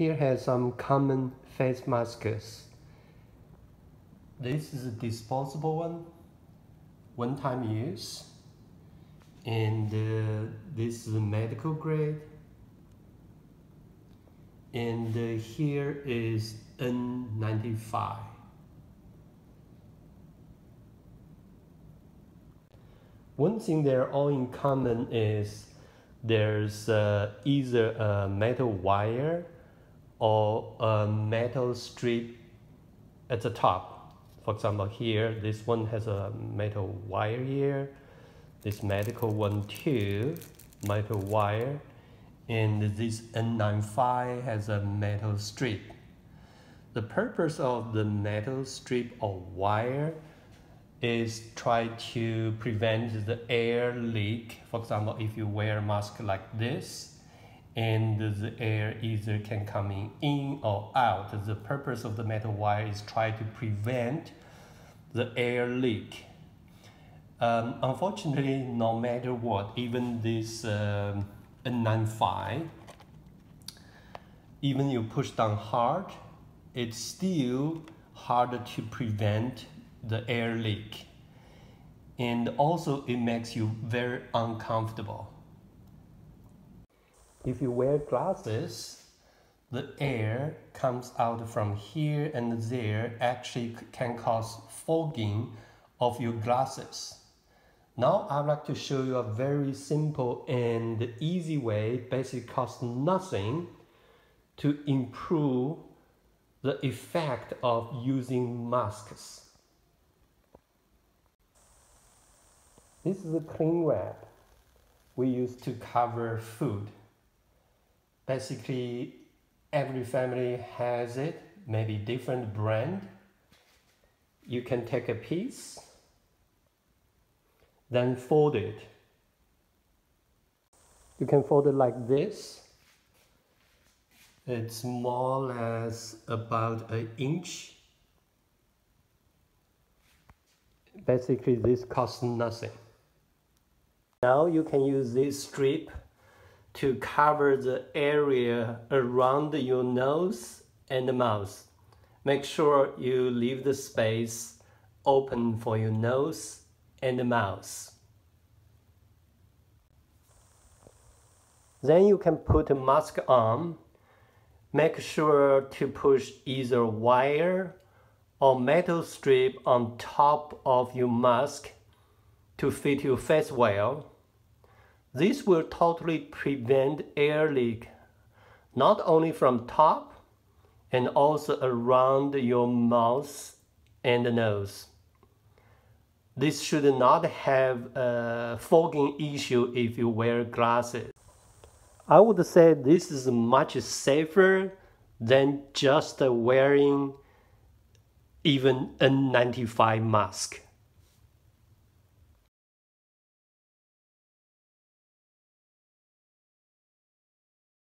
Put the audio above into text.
Here has some common face masks. This is a disposable one-time use. And this is a medical grade. And here is N95. One thing they're all in common is there's either a metal wire or a metal strip at the top. For example, here, this one has a metal wire here. This medical one too, metal wire. And this N95 has a metal strip. The purpose of the metal strip or wire is try to prevent the air leak. For example, if you wear a mask like this, and the air either can come in or out. The purpose of the metal wire is try to prevent the air leak. Unfortunately, no matter what, even this N95, even you push down hard, it's still harder to prevent the air leak. And also it makes you very uncomfortable. If you wear glasses, the air comes out from here and there, actually can cause fogging of your glasses. Now I'd like to show you a very simple and easy way, basically costs nothing, to improve the effect of using masks. This is a cling wrap we use to cover food. Basically, every family has it, maybe different brand. You can take a piece, then fold it. You can fold it like this. It's more or less about an inch. Basically, this costs nothing. Now you can use this strip to cover the area around your nose and mouth. Make sure you leave the space open for your nose and mouth. Then you can put a mask on. Make sure to push either wire or metal strip on top of your mask to fit your face well. This will totally prevent air leak, not only from top and also around your mouth and nose. This should not have a fogging issue if you wear glasses. I would say this is much safer than just wearing even a N95 mask.